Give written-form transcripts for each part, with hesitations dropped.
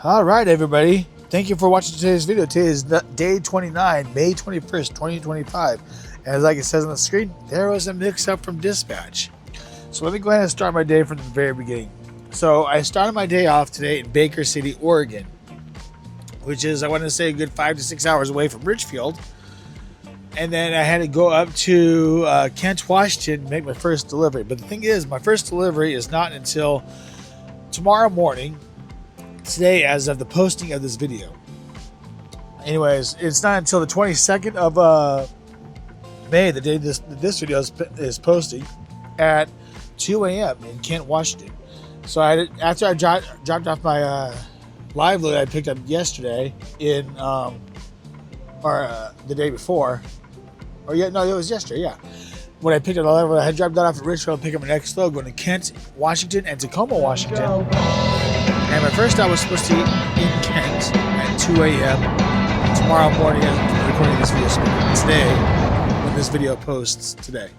All right, everybody. Thank you for watching today's video. Today is day 29, May 21st, 2025. As like it says on the screen, there was a mix-up from dispatch. So let me go ahead and start my day from the very beginning. So I started my day off today in Baker City, Oregon, which is, I want to say, a good 5 to 6 hours away from Richfield. And then I had to go up to Kent, Washington to make my first delivery. But the thing is, my first delivery is not until tomorrow morning, today as of the posting of this video. Anyways, it's not until the 22nd of May, the day this video is posting, at 2 a.m. in Kent, Washington. So after I dropped off my live load I picked up yesterday in the day before, or yeah, no, it was yesterday, yeah. When I picked up the live load, I had dropped that off at Richfield, pick up my next load, going to Kent, Washington, and Tacoma, Washington. And my first stop was supposed to be in Kent at 2 a.m. tomorrow morning. I'm recording this video today when this video posts today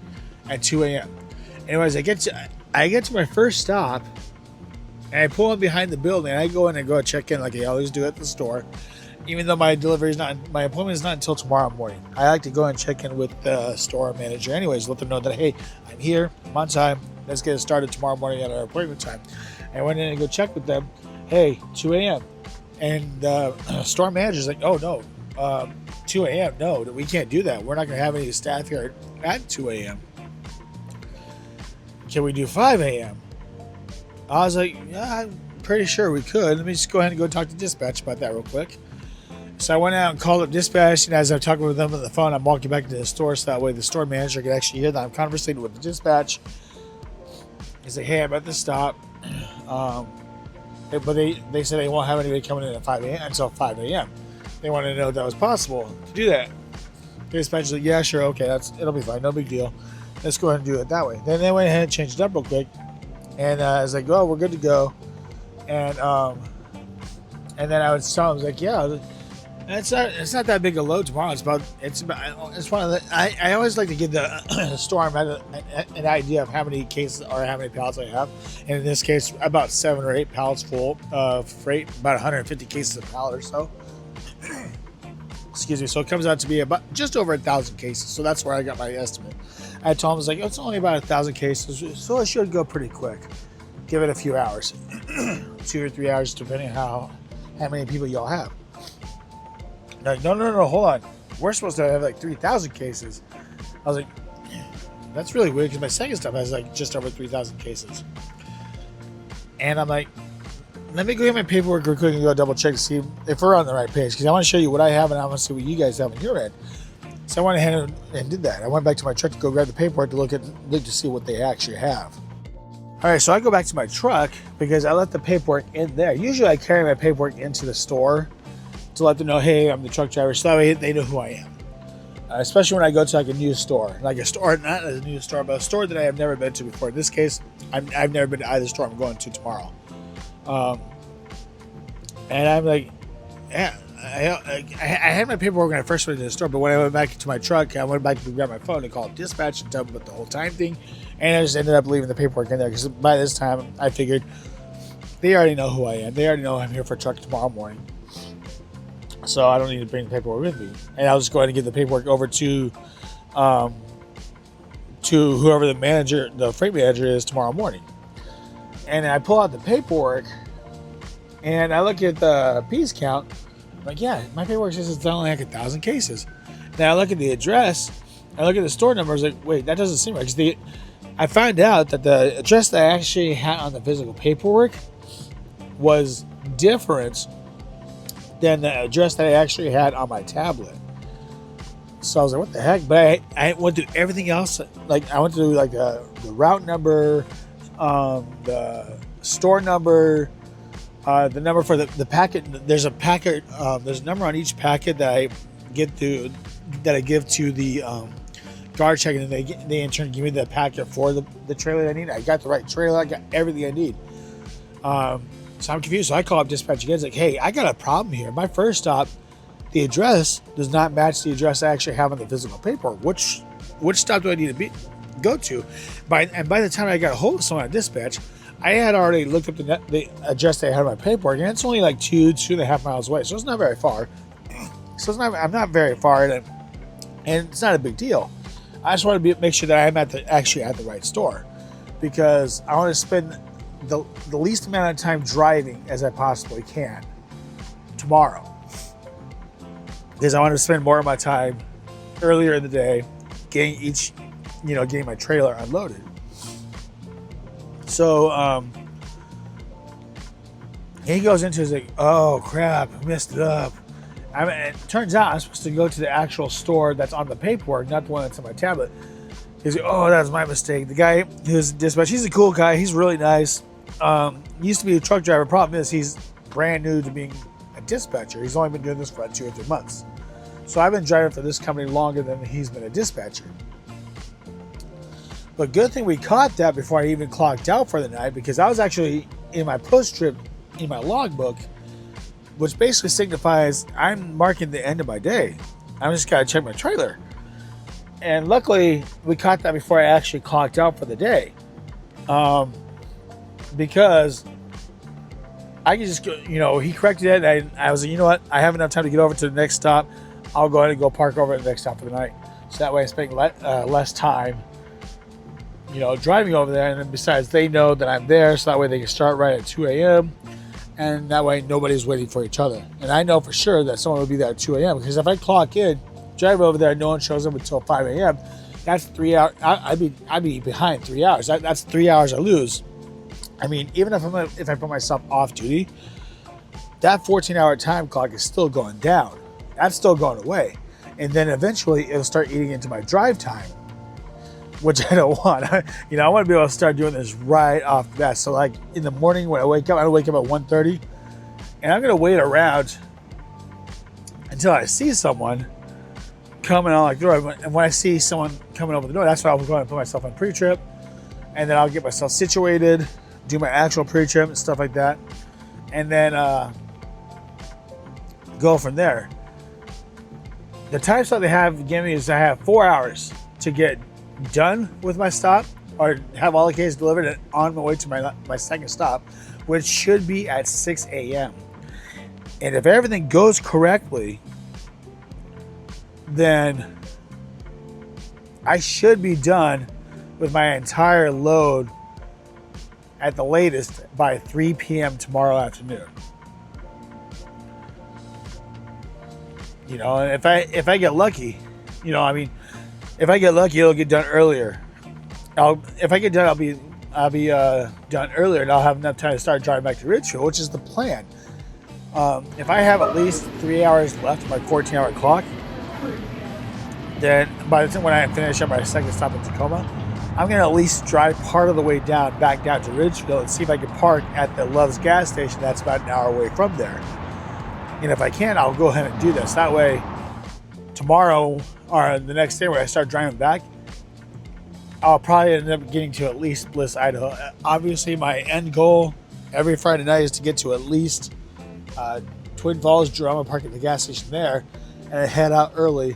at 2 a.m. Anyways, I get to my first stop, and I pull in behind the building. And I go in and go check in like I always do at the store, even though my appointment is not until tomorrow morning. I like to go and check in with the store manager. Anyways, let them know that hey, I'm here, I'm on time. Let's get it started tomorrow morning at our appointment time. I went in and go check with them. Hey, 2 a.m. And the store manager's like, oh no, 2 a.m. No, we can't do that. We're not going to have any staff here at 2 a.m. Can we do 5 a.m.? I was like, yeah, I'm pretty sure we could. Let me just go ahead and go talk to dispatch about that real quick. So I went out and called up dispatch, and as I'm talking with them on the phone, I'm walking back to the store so that way the store manager can actually hear that I'm conversating with the dispatch. He's like, hey, I'm at the stop. But they said they won't have anybody coming in at 5 a.m. until 5 a.m. They wanted to know if that was possible to do that. The dispatcher's like, yeah, sure, okay, it'll be fine, no big deal. Let's go ahead and do it that way. Then they went ahead and changed it up real quick. And I was like, oh, we're good to go. And then I was telling him, I was like, yeah, it's not that big a load tomorrow. It's one of the, I always like to give the store an idea of how many cases or how many pallets I have. And in this case, about 7 or 8 pallets full of freight, about 150 cases of pallet or so. Excuse me. So it comes out to be about just over 1,000 cases. So that's where I got my estimate. I told him, I was like, it's only about 1,000 cases, so it should go pretty quick. Give it a few hours, 2 or 3 hours, depending on how many people y'all have. Like, no, hold on. We're supposed to have like 3,000 cases. I was like, that's really weird because my second stop has like just over 3,000 cases. And I'm like, let me go get my paperwork real quick and go double check to see if we're on the right page because I want to show you what I have and I want to see what you guys have on your end. So I went ahead and did that. I went back to my truck to go grab the paperwork to look to see what they actually have. All right, so I go back to my truck because I left the paperwork in there. Usually I carry my paperwork into the store to let them know, hey, I'm the truck driver, so that way they know who I am. Especially when I go to like a new store, not a new store, but a store that I have never been to before. In this case, I've never been to either store I'm going to tomorrow. And I'm like, yeah, I had my paperwork when I first went to the store, but when I went back to my truck, I went back to grab my phone and call dispatch and tell them about the whole time thing. And I just ended up leaving the paperwork in there because by this time I figured they already know who I am. They already know I'm here for a truck tomorrow morning. So I don't need to bring the paperwork with me. And I'll just go ahead and get the paperwork over to whoever the freight manager is tomorrow morning. And I pull out the paperwork and I look at the piece count. I'm like, yeah, my paperwork says it's only like 1,000 cases. Now I look at the address, I look at the store number, I was like, wait, that doesn't seem right. Because I found out that the address that I actually had on the physical paperwork was different than the address that I actually had on my tablet. So I was like, what the heck? But I went through everything else. Like I went through like the route number, the store number, the number for the packet. There's a packet. There's a number on each packet that I give to the guard check, and they in turn give me the packet for the trailer that I need. I got the right trailer. I got everything I need. So I'm confused. So I call up dispatch again. It's like, hey, I got a problem here. My first stop, the address does not match the address I actually have on the physical paperwork. Which stop do I need to go to? By the time I got a hold of someone at dispatch, I had already looked up the address they had on my paperwork, and it's only like 2.5 miles away, so it's not very far. So it's not, I'm not very far, and it's not a big deal. I just want to make sure that I'm actually at the right store, because I want to spend the least amount of time driving as I possibly can tomorrow, because I want to spend more of my time earlier in the day getting my trailer unloaded. So he goes into his like, oh crap, I messed it up. It turns out I'm supposed to go to the actual store that's on the paperwork, not the one that's on my tablet. He's like, oh, that's my mistake. The guy who's dispatch, he's a cool guy. He's really nice. Used to be a truck driver. Problem is, he's brand new to being a dispatcher. He's only been doing this for like 2 or 3 months. So I've been driving for this company longer than he's been a dispatcher. But good thing we caught that before I even clocked out for the night, because I was actually in my post trip in my logbook, which basically signifies I'm marking the end of my day. I'm just gotta check my trailer. And luckily we caught that before I actually clocked out for the day. Because I could just go, he corrected it, and I was like, you know what? I have enough time to get over to the next stop. I'll go ahead and go park over at the next stop for the night. So that way I spend less time, driving over there. And then besides, they know that I'm there, so that way they can start right at 2 a.m. And that way nobody's waiting for each other. And I know for sure that someone will be there at 2 a.m. because if I clock in, drive over there, no one shows up until 5 a.m., that's 3 hours. I'd be behind 3 hours. That's 3 hours I lose. I mean, even if I put myself off duty, that 14-hour time clock is still going down. That's still going away. And then eventually it'll start eating into my drive time, which I don't want. I want to be able to start doing this right off the bat. So like in the morning when I wake up at 1:30, and I'm going to wait around until I see someone coming on like the door. And when I see someone coming over the door, that's why I'm going to put myself on pre-trip, and then I'll get myself situated, do my actual pre-trip and stuff like that, and then go from there. The time slot they have given me is I have 4 hours to get done with my stop, or have all the cases delivered and on my way to my second stop, which should be at 6 a.m. And if everything goes correctly, then I should be done with my entire load at the latest by 3 p.m. tomorrow afternoon. And if I get lucky, if I get lucky, it'll get done earlier. If I get done, I'll be done earlier, and I'll have enough time to start driving back to Ridgefield, which is the plan. If I have at least 3 hours left of my 14-hour clock, then by the time when I finish up my second stop in Tacoma, I'm gonna at least drive part of the way back down to Ridgefield, and see if I can park at the Love's gas station. That's about an hour away from there. And if I can, I'll go ahead and do this. That way, tomorrow or the next day when I start driving back, I'll probably end up getting to at least Bliss, Idaho. Obviously, my end goal every Friday night is to get to at least Twin Falls, Drama, park at the gas station there, and head out early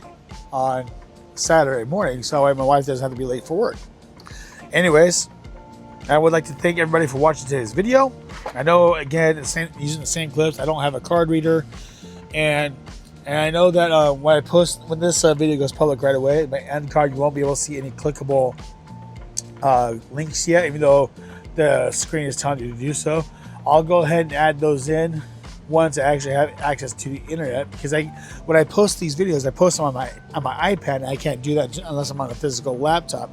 on Saturday morning, so that way my wife doesn't have to be late for work. Anyways, I would like to thank everybody for watching today's video. I know, again, using the same clips, I don't have a card reader, and I know that when this video goes public right away, my end card, you won't be able to see any clickable links yet, even though the screen is telling you to do so. I'll go ahead and add those in once I actually have access to the internet, because when I post these videos, I post them on my iPad, and I can't do that unless I'm on a physical laptop.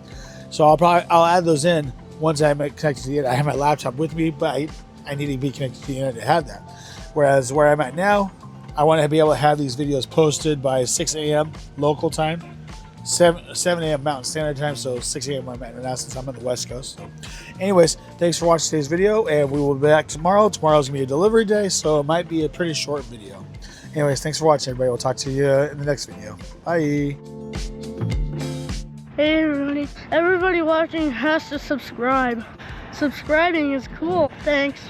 So I'll add those in once I'm connected to the internet. I have my laptop with me, but I need to be connected to the internet to have that. Whereas where I'm at now, I want to be able to have these videos posted by 6 a.m. local time, 7 a.m. Mountain Standard Time, so 6 a.m. where I'm at now since I'm on the West Coast. So anyways, thanks for watching today's video, and we will be back tomorrow. Tomorrow's going to be a delivery day, so it might be a pretty short video. Anyways, thanks for watching, everybody. We'll talk to you in the next video. Bye. Hey everybody. Everybody watching has to subscribe. Subscribing is cool. Thanks.